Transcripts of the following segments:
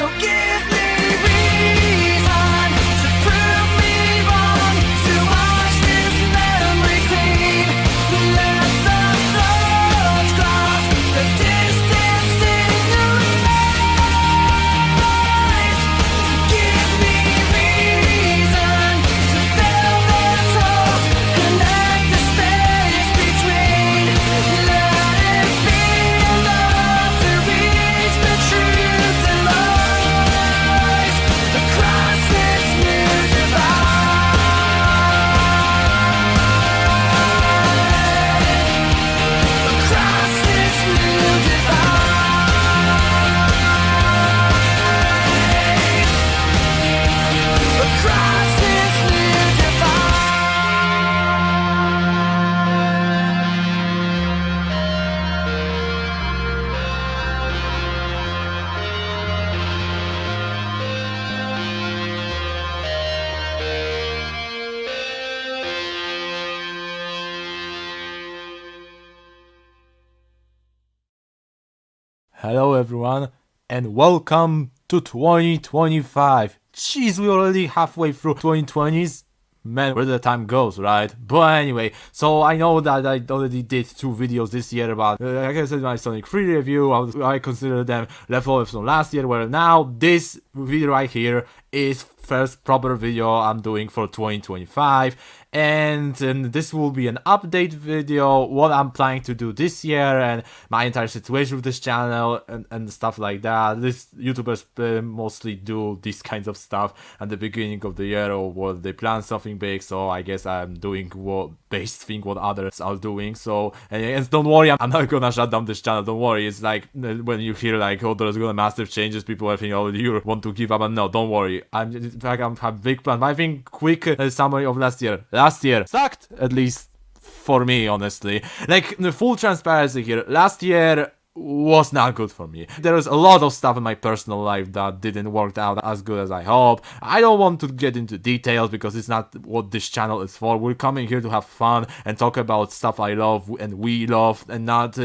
So give me reason to prove me wrong, to wash this memory clean. Let the thoughts cross the distance in your eyes. Give me reason to fill this hole, connect the space between. Let it be enough to reach the truth that lies across this new divide. Across this new divide. Across this new Hello everyone and welcome to 2025. Jeez, we're already halfway through 2020s. Man, where the time goes, right? But anyway, so I know that I already did 2 videos this year about, like I said, my Sonic 3 review. I consider them leftovers from last year, where now this video right here is first proper video I'm doing for 2025. And this will be an update video, what I'm planning to do this year and my entire situation with this channel and stuff like that. These YouTubers mostly do these kinds of stuff at the beginning of the year, or what they plan something big, so I guess I'm doing what others are doing. So and don't worry, I'm not gonna shut down this channel, don't worry. It's like when you hear like, oh, there's gonna massive changes, people are thinking, oh, you want to give up, and no, don't worry. I'm have big plans. I think quick summary of last year. Last year sucked, at least for me, honestly. Like, the full transparency here, last year was not good for me. There was a lot of stuff in my personal life that didn't work out as good as I hope. I don't want to get into details because it's not what this channel is for. We're coming here to have fun and talk about stuff I love and we love, and not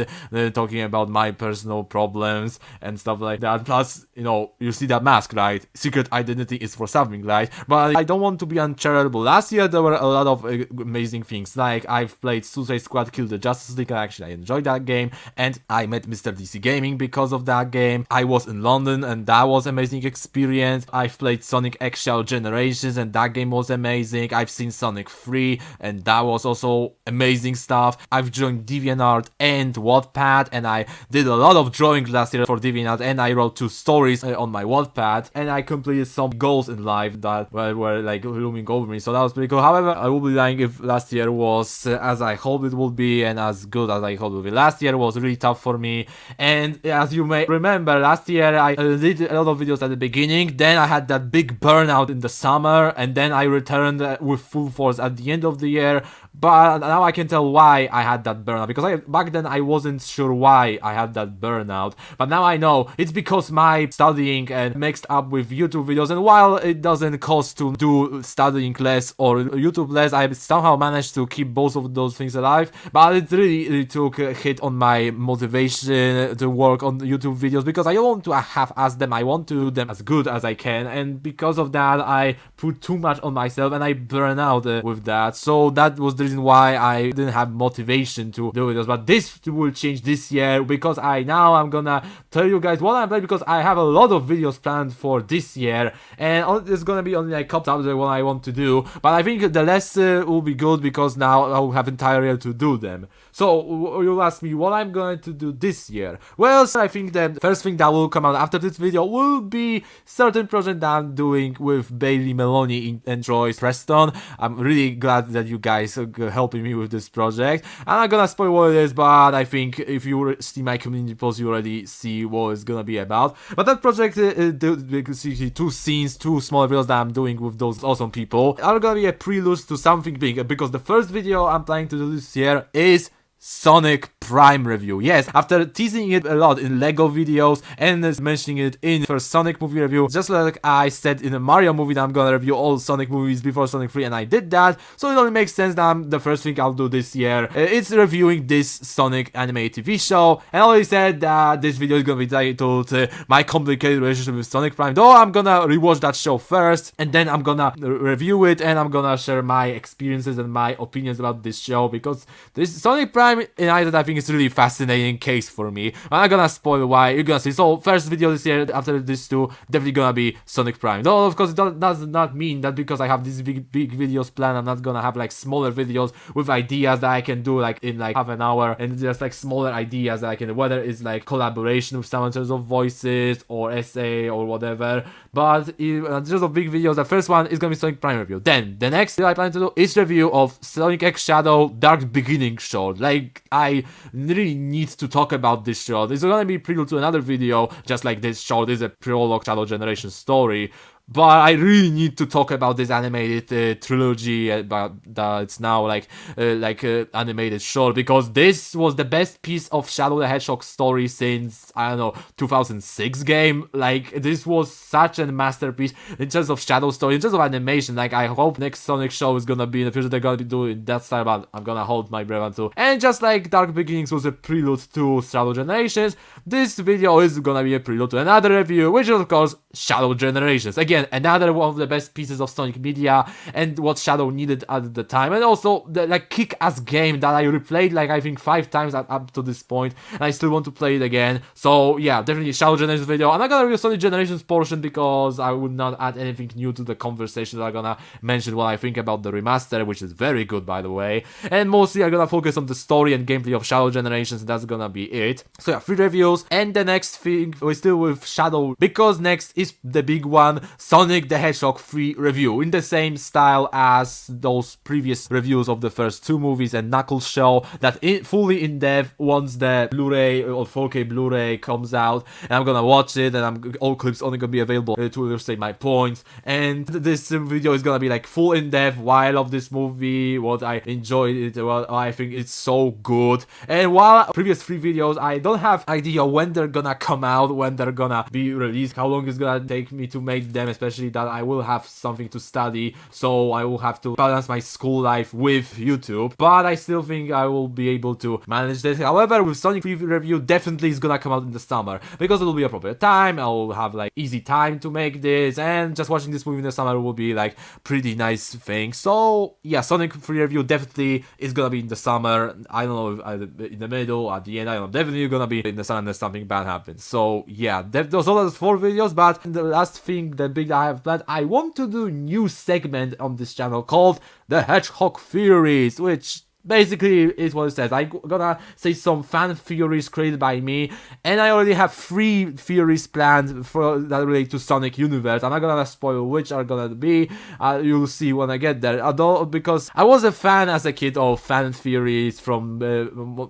talking about my personal problems and stuff like that. Plus, you know, you see that mask, right? Secret identity is for something, right? But I don't want to be uncharitable. Last year there were a lot of amazing things. Like, I've played Suicide Squad Kill the Justice League, and actually I enjoyed that game, and I met Mr. DC Gaming because of that game. I was in London and that was amazing experience. I've played Sonic Eggshell Generations and that game was amazing. I've seen Sonic 3 and that was also amazing stuff. I've joined DeviantArt and Wattpad, and I did a lot of drawing last year for DeviantArt, and I wrote 2 stories on my Wattpad, and I completed some goals in life that were like looming over me, so that was pretty cool. However, I will be lying if last year was as I hoped it would be and as good as I hoped it would be. Last year was really tough for me. And as you may remember, last year I did a lot of videos at the beginning, then I had that big burnout in the summer, and then I returned with full force at the end of the year. But now I can tell why I had that burnout, because back then I wasn't sure why I had that burnout, but now I know it's because my studying and mixed up with YouTube videos. And while it doesn't cost to do studying less or YouTube less, I somehow managed to keep both of those things alive. But it really took a hit on my motivation to work on YouTube videos, because I don't want to half-ass them. I want to do them as good as I can, and because of that I put too much on myself and I burn out with that. So that was the reason why I didn't have motivation to do videos. But this will change this year, because I'm gonna tell you guys what I'm playing, because I have a lot of videos planned for this year, and it's gonna be only like a couple of what I want to do. But I think the less will be good, because now I'll have entire year to do them. So you'll ask me what I'm going to do this year. Well, so I think the first thing that will come out after this video will be certain project that I'm doing with Bailey Maloney and Troy Preston. I'm really glad that you guys are helping me with this project. I'm not gonna spoil what it is, but I think if you see my community post, you already see what it's gonna be about. But that project, you can see 2 scenes, 2 small videos that I'm doing with those awesome people, are gonna be a prelude to something big, because the first video I'm planning to do this year is Sonic Prime review. Yes, after teasing it a lot in LEGO videos and mentioning it in first Sonic movie review, just like I said in a Mario movie that I'm gonna review all Sonic movies before Sonic 3, and I did that, so it only makes sense that the first thing I'll do this year it's reviewing this Sonic anime TV show. And I already said that this video is gonna be titled My Complicated Relationship with Sonic Prime, though I'm gonna rewatch that show first, and then I'm gonna review it, and I'm gonna share my experiences and my opinions about this show, because this Sonic Prime United, I think, is really fascinating case for me. I'm not gonna spoil why, you're gonna see. So first video this year after this two, definitely gonna be Sonic Prime. Though of course it does not mean that because I have these big videos planned, I'm not gonna have like smaller videos with ideas that I can do like in like half an hour, and just like smaller ideas that I can, whether it's like collaboration with someone in terms of voices or essay or whatever. But in terms of big videos, the first one is gonna be Sonic Prime review. Then the next video I plan to do is review of Sonic X Shadow Dark Beginning short. Like, I really need to talk about this short. It's gonna be prelude to another video, just like this short is a prologue Shadow Generation story. But I really need to talk about this animated trilogy, but it's now like animated short, because this was the best piece of Shadow the Hedgehog story since, I don't know, 2006 game. Like, this was such a masterpiece in terms of Shadow story, in terms of animation. Like, I hope next Sonic show is gonna be in the future, they're gonna be doing that style, but I'm gonna hold my breath until. And just like Dark Beginnings was a prelude to Shadow Generations, this video is gonna be a prelude to another review, which is of course Shadow Generations. Again, another one of the best pieces of Sonic media, and what Shadow needed at the time, and also the like kick-ass game that I replayed like I think 5 times up to this point, and I still want to play it again. So yeah, definitely Shadow Generations video. I'm not gonna review Sonic Generations portion because I would not add anything new to the conversation. I'm gonna mention what I think about the remaster, which is very good by the way, and mostly I'm gonna focus on the story and gameplay of Shadow Generations, and that's gonna be it. So yeah, 3 reviews, and the next thing we're still with Shadow, because next is the big one, Sonic the Hedgehog 3 review, in the same style as those previous reviews of the first 2 movies and Knuckles show, that fully in depth once the Blu-ray or 4K Blu-ray comes out, and I'm gonna watch it, and all clips only gonna be available to illustrate my points. And this video is gonna be like full in depth why I love this movie, what I enjoyed it, what I think it's so good. And while previous 3 videos I don't have idea when they're gonna come out, when they're gonna be released, how long it's gonna take me to make them, especially that I will have something to study, so I will have to balance my school life with YouTube, but I still think I will be able to manage this. However, with Sonic 3 review, definitely is gonna come out in the summer, because it will be appropriate time, I will have like easy time to make this, and just watching this movie in the summer will be like pretty nice thing. So yeah, Sonic 3 review definitely is gonna be in the summer. I don't know if in the middle, at the end, I don't know, definitely gonna be in the summer unless something bad happens. So yeah, those are the 4 videos, but the last thing, the big I have planned, I want to do a new segment on this channel called the Hedgehog Theories, which basically is what it says. I'm gonna say some fan theories created by me, and I already have 3 theories planned for that relate to Sonic universe. I'm not gonna spoil which are gonna be, you'll see when I get there. Although, because I was a fan as a kid of fan theories from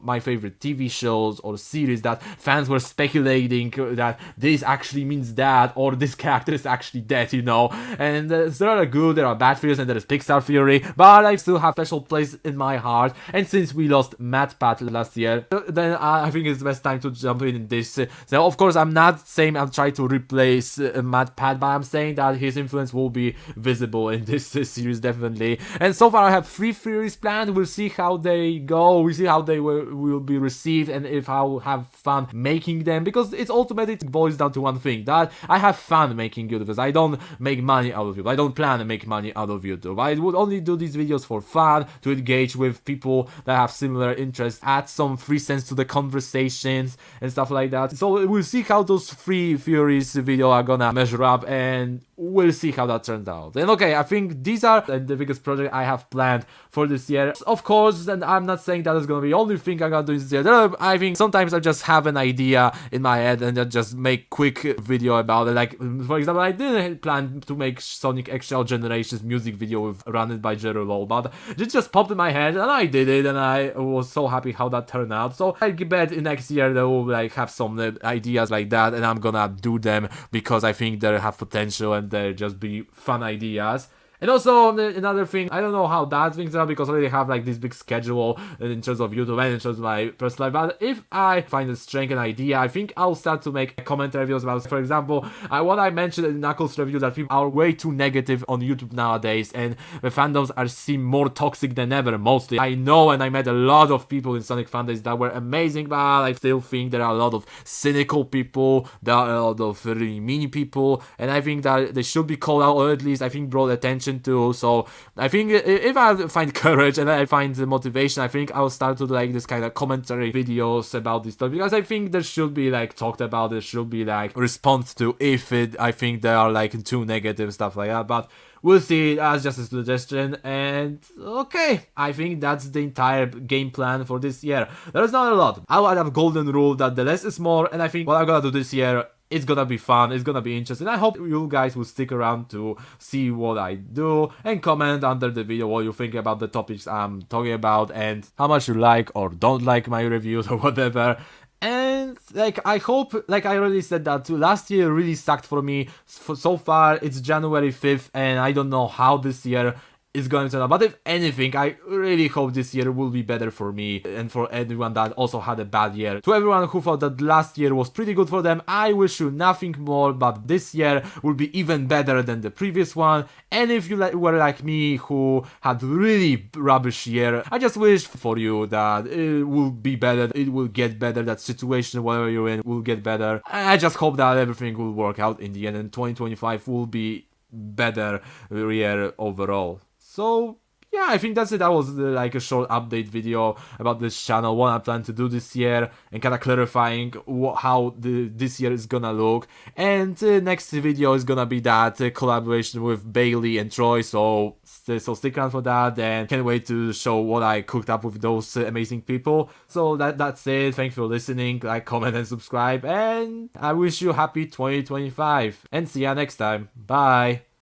my favorite TV shows or series, that fans were speculating that this actually means that, or this character is actually dead, you know. And there are good, there are bad theories, and there is Pixar theory, but I still have special place in my heart. And since we lost MatPat last year, then I think it's the best time to jump in this. So of course, I'm not saying I'll try to replace MatPat, but I'm saying that his influence will be visible in this series, definitely. And so far I have 3 theories planned. We'll see how they go, we'll see how they will be received, and if I'll have fun making them, because it's ultimately boils down to one thing, that I have fun making videos. I don't make money out of YouTube, I don't plan to make money out of YouTube. I would only do these videos for fun, to engage with people that have similar interests, add some free sense to the conversations and stuff like that. So we'll see how those 3 theories video are gonna measure up, and we'll see how that turns out. And okay, I think these are the biggest project I have planned for this year. Of course, and I'm not saying that is gonna be the only thing I'm gonna do this year. I think sometimes I just have an idea in my head and I just make quick video about it. Like, for example, I didn't plan to make Sonic XL Generations music video with Run It by Jerry Low, but it just popped in my head and I did it, and I was so happy how that turned out. So I bet next year they will like have some ideas like that, and I'm gonna do them because I think they have potential and they just be fun ideas. And also another thing, I don't know how that things are because I already have like this big schedule in terms of YouTube and in terms of my personal life. But if I find a strength and idea, I think I'll start to make commentary videos about, for example, what I mentioned in Knuckles review, that people are way too negative on YouTube nowadays and the fandoms are seem more toxic than ever. Mostly, I know, and I met a lot of people in Sonic fandoms that were amazing, but I still think there are a lot of cynical people, there are a lot of really mean people, and I think that they should be called out, or at least I think brought attention to. So I think if I find courage and I find the motivation, I think I'll start to do like this kind of commentary videos about this stuff, because I think there should be like talked about, there should be like response to if I think they are like too negative, stuff like that. But we'll see, as just a suggestion. And okay, I think that's the entire game plan for this year. There's not a lot. I'll have golden rule that the less is more, and I think what I'm gonna do this year, it's gonna be fun, it's gonna be interesting. I hope you guys will stick around to see what I do and comment under the video what you think about the topics I'm talking about and how much you like or don't like my reviews or whatever. And like I hope, like I already said that last year really sucked for me. So far it's January 5th and I don't know how this year is going to turn out. But if anything, I really hope this year will be better for me and for everyone that also had a bad year. To everyone who thought that last year was pretty good for them, I wish you nothing more but this year will be even better than the previous one. And if you were like me who had really rubbish year, I just wish for you that it will be better, it will get better, that situation whatever you're in will get better. I just hope that everything will work out in the end and 2025 will be better year overall. So yeah, I think that's it. That was like a short update video about this channel, what I plan to do this year, and kind of clarifying how this year is gonna look. And next video is gonna be that collaboration with Bailey and Troy, so stick around for that, and can't wait to show what I cooked up with those amazing people. So that's it. Thanks for listening, like, comment and subscribe, and I wish you happy 2025 and see ya next time. Bye.